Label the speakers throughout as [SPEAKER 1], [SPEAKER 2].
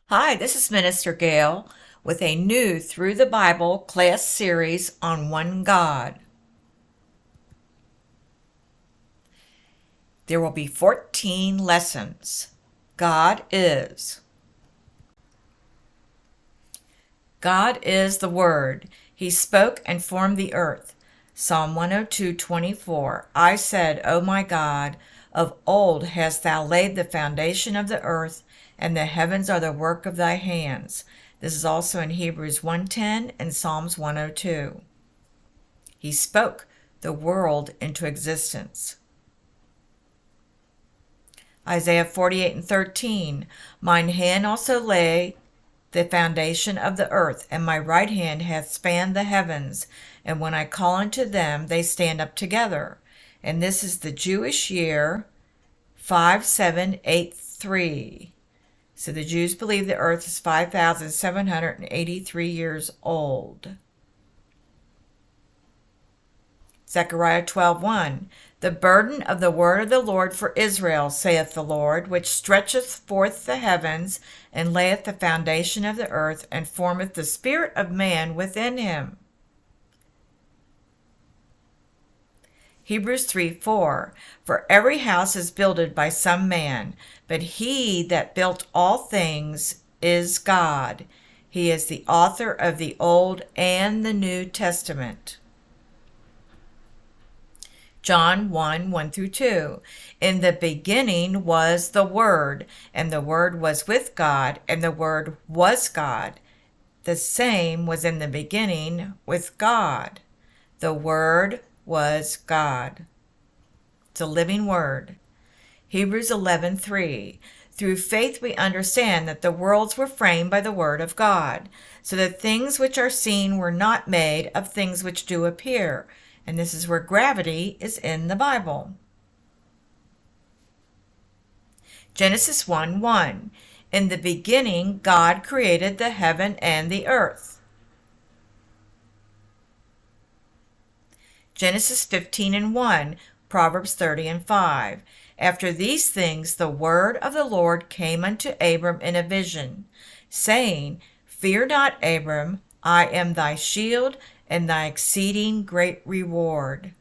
[SPEAKER 1] Hi, this is Minister Gail with a new Through the Bible class series on one God. There will be 14 lessons. God is. God is the Word. He spoke and formed the earth. Psalm 102:24. I said, O my God, of old hast thou laid the foundation of the earth, and the heavens are the work of thy hands. This is also in Hebrews 1:10 and Psalms 102. He spoke the world into existence. Isaiah 48:13. Mine hand also lay the foundation of the earth, and my right hand hath spanned the heavens, and when I call unto them, they stand up together. And this is the Jewish year 5783. So the Jews believe the earth is 5,783 years old. Zechariah 12:1. The burden of the word of the Lord for Israel, saith the Lord, which stretcheth forth the heavens, and layeth the foundation of the earth, and formeth the spirit of man within him. Hebrews 3:4. For every house is builded by some man, but he that built all things is God. He is the author of the Old and the New Testament. John 1:1-2. In the beginning was the Word, and the Word was with God, and the Word was God. The same was in the beginning with God. The Word was God. It's a living Word. Hebrews 11:3. Through faith we understand that the worlds were framed by the Word of God, so that things which are seen were not made of things which do appear. And this is where gravity is in the Bible. Genesis 1:1. In the beginning, God created the heaven and the earth. Genesis 15:1. Proverbs 30:5. After these things, the word of the Lord came unto Abram in a vision, saying, Fear not, Abram, I am thy shield and thy exceeding great reward.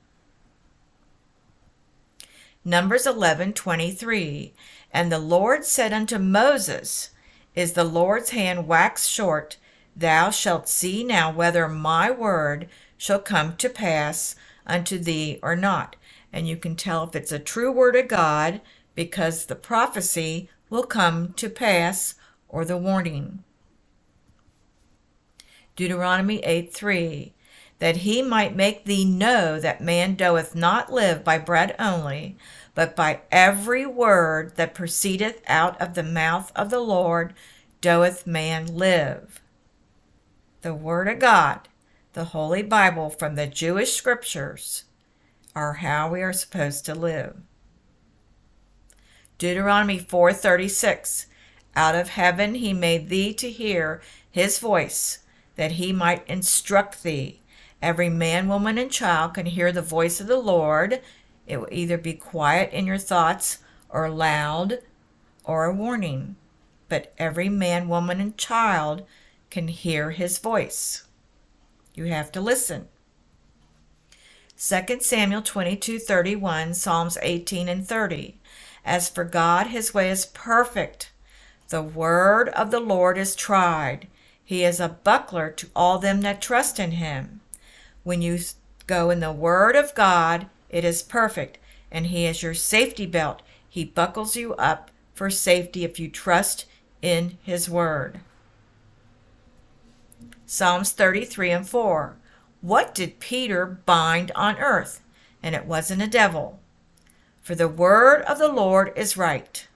[SPEAKER 1] Numbers 11:23. And the Lord said unto Moses, Is the Lord's hand waxed short? Thou shalt see now whether my word shall come to pass unto thee or not. And you can tell if it's a true word of God because the prophecy will come to pass, or the warning. Deuteronomy 8:3. That he might make thee know that man doeth not live by bread only, but by every word that proceedeth out of the mouth of the Lord doeth man live. The Word of God, the Holy Bible from the Jewish Scriptures, are how we are supposed to live. Deuteronomy 4:36. Out of heaven he made thee to hear his voice, that he might instruct thee. Every man, woman, and child can hear the voice of the Lord. It will either be quiet in your thoughts or loud or a warning. But every man, woman, and child can hear his voice. You have to listen. 2 Samuel 22:31, Psalms 18:30. As for God, his way is perfect. The word of the Lord is tried. He is a buckler to all them that trust in him. When you go in the Word of God, it is perfect, and he is your safety belt. He buckles you up for safety if you trust in his Word. Psalms 33:4. What did Peter bind on earth? And it wasn't a devil. For the word of the Lord is right,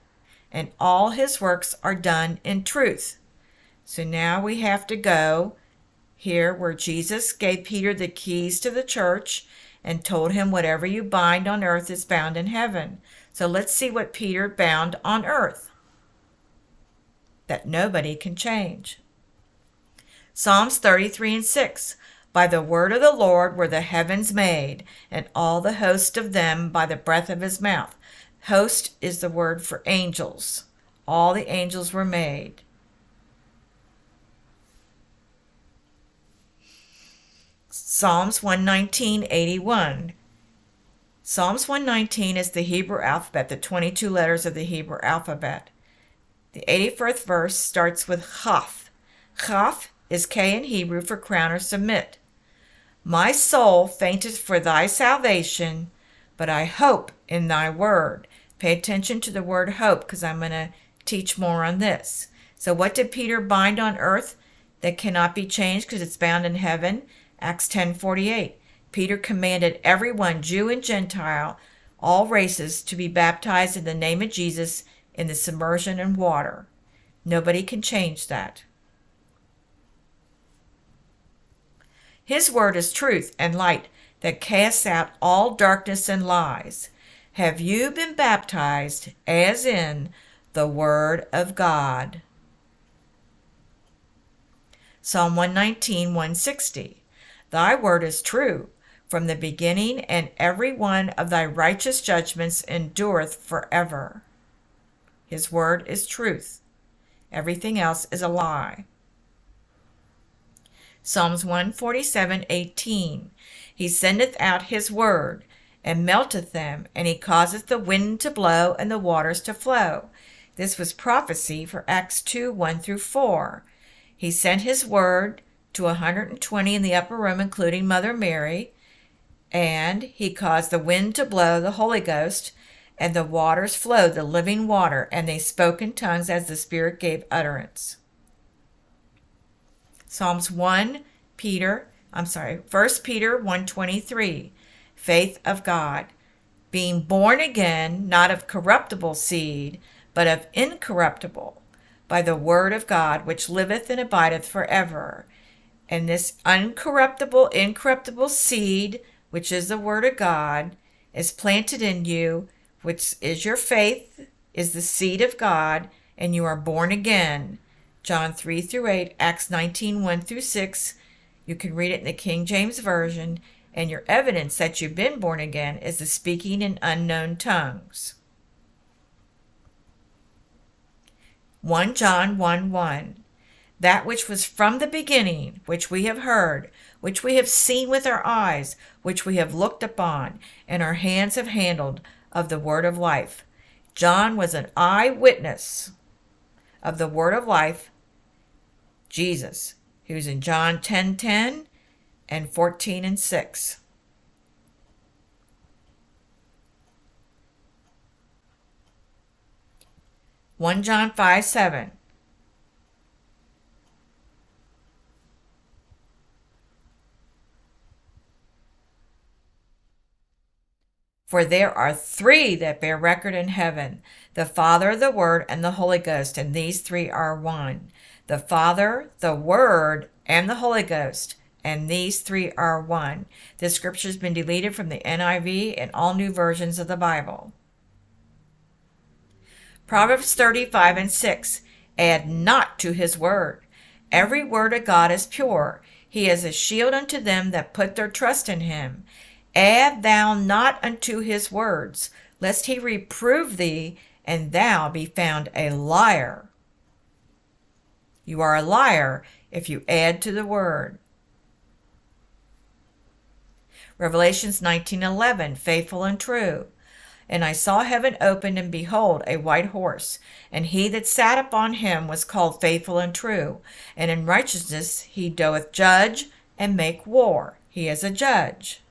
[SPEAKER 1] and all his works are done in truth. So now we have to go here where Jesus gave Peter the keys to the church and told him whatever you bind on earth is bound in heaven. So let's see what Peter bound on earth that nobody can change. Psalms 33:6. By the word of the Lord were the heavens made, and all the host of them by the breath of his mouth. Host is the word for angels. All the angels were made. Psalms 119:81. Psalms 119 is the Hebrew alphabet, the 22 letters of the Hebrew alphabet. The 81st verse starts with Chaf. Chaf is K in Hebrew for crown or submit. My soul fainteth for thy salvation, but I hope in thy word. Pay attention to the word hope, because I'm going to teach more on this. So what did Peter bind on earth that cannot be changed because it's bound in heaven? Acts 10:48. Peter commanded everyone, Jew and Gentile, all races, to be baptized in the name of Jesus in the submersion in water. Nobody can change that. His word is truth and light that casts out all darkness and lies. Have you been baptized as in the word of God? Psalm 119:160. Thy word is true from the beginning, and every one of thy righteous judgments endureth forever. His word is truth. Everything else is a lie. Psalms 147:18. He sendeth out his word, and melteth them, and he causeth the wind to blow and the waters to flow. This was prophecy for Acts 2:1-4. He sent his word to 120 in the upper room, including Mother Mary, and he caused the wind to blow, the Holy Ghost, and the waters flowed, the living water, and they spoke in tongues as the Spirit gave utterance. Psalms 1 Peter 1:23. Faith of God, being born again, not of corruptible seed, but of incorruptible, by the word of God, which liveth and abideth forever. And this incorruptible seed, which is the word of God, is planted in you, which is your faith, is the seed of God, and you are born again. John 3-8, Acts 19:1-6. You can read it in the King James Version, and your evidence that you've been born again is the speaking in unknown tongues. 1 John 1:1. That which was from the beginning, which we have heard, which we have seen with our eyes, which we have looked upon, and our hands have handled of the word of life. John was an eyewitness of the word of life, Jesus, who's in John 10:10 and 14:6. John 5:7. For there are three that bear record in heaven, the Father, the Word, and the Holy Ghost, and these three are one. The Father, the Word, and the Holy Ghost, and these three are one. This scripture has been deleted from the NIV and all new versions of the Bible. Proverbs 35:6. Add not to his word. Every word of God is pure. He is a shield unto them that put their trust in him. Add thou not unto his words, lest he reprove thee, and thou be found a liar. You are a liar if you add to the word. Revelations 19:11, faithful and true. And I saw heaven opened, and behold, a white horse, and he that sat upon him was called faithful and true, and in righteousness he doeth judge and make war. He is a judge.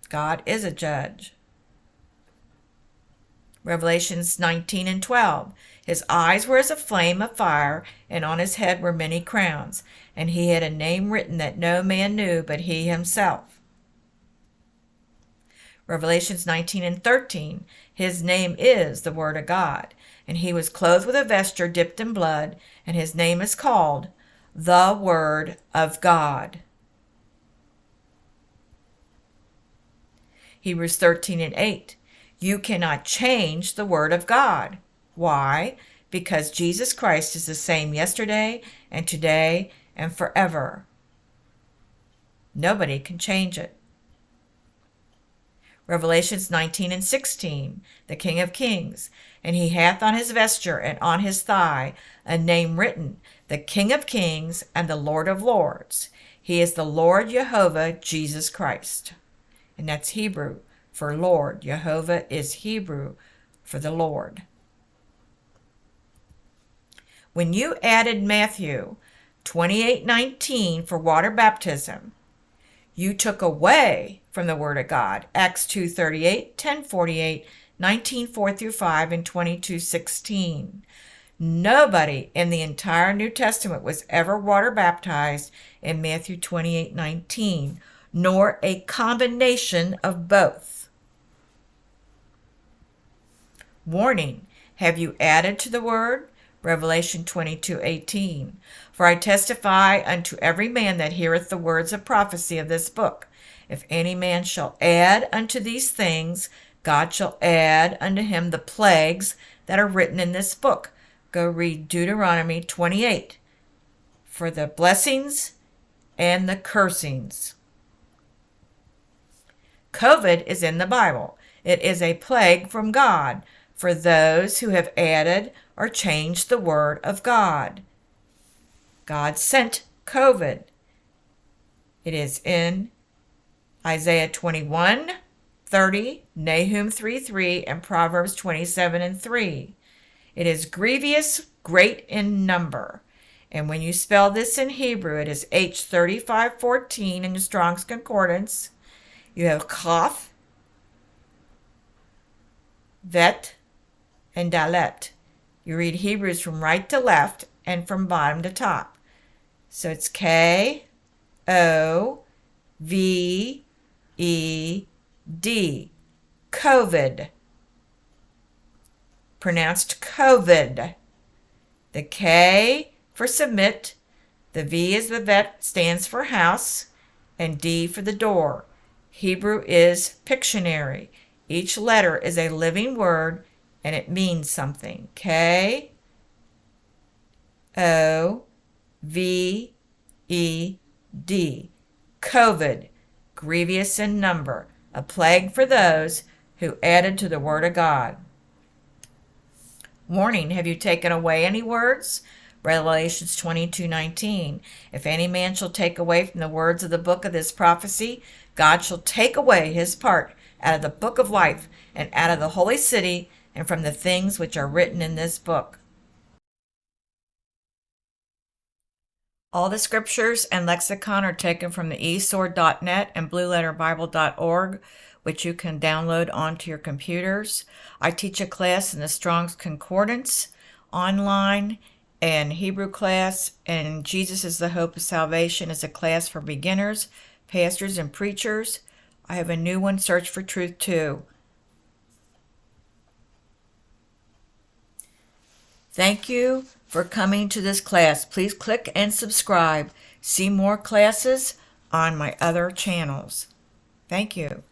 [SPEAKER 1] God is a judge. Revelations 19:12. His eyes were as a flame of fire, and on his head were many crowns, and he had a name written that no man knew but he himself. Revelations 19:13. His name is the Word of God, and he was clothed with a vesture dipped in blood, and his name is called the Word of God. Hebrews 13:8. You cannot change the Word of God. Why? Because Jesus Christ is the same yesterday and today and forever. Nobody can change it. Revelations 19:16. The King of Kings. And he hath on his vesture and on his thigh a name written, the King of Kings and the Lord of Lords. He is the Lord Yehovah, Jesus Christ. And that's Hebrew for Lord. Yehovah is Hebrew for the Lord. When you added Matthew 28:19 for water baptism, you took away from the Word of God. Acts 2:38, 10:48, 19:4 through 5, and 22:16. Nobody in the entire New Testament was ever water baptized in Matthew 28:19, nor a combination of both. Warning, have you added to the Word? Revelation 22:18. For I testify unto every man that heareth the words of prophecy of this book. If any man shall add unto these things, God shall add unto him the plagues that are written in this book. Go read Deuteronomy 28 for the blessings and the cursings. COVID is in the Bible. It is a plague from God for those who have added or changed the word of God. God sent COVID. It is in Isaiah 21:30, Nahum 3:3, and Proverbs 27:3. It is grievous, great in number. And when you spell this in Hebrew, it is H3514 in the Strong's Concordance. You have Kaf, Vet, and Dalet. You read Hebrews from right to left and from bottom to top. So it's K-O-V-E-D. COVID. Pronounced COVID. The K for submit, the V is the vet, stands for house, and D for the door. Hebrew is Pictionary. Each letter is a living word and it means something. K-O-V-E-D. COVID, grievous in number, a plague for those who added to the word of God. Warning, have you taken away any words? Revelations 22:19. If any man shall take away from the words of the book of this prophecy, God shall take away his part out of the book of life and out of the holy city and from the things which are written in this book. All the scriptures and lexicon are taken from the eSword.net and blueletterbible.org, which you can download onto your computers. I teach a class in the Strong's Concordance online, and Hebrew class, and Jesus is the Hope of Salvation is a class for beginners, pastors, and preachers. I have a new one, Search for Truth 2. Thank you for coming to this class. Please click and subscribe. See more classes on my other channels. Thank you.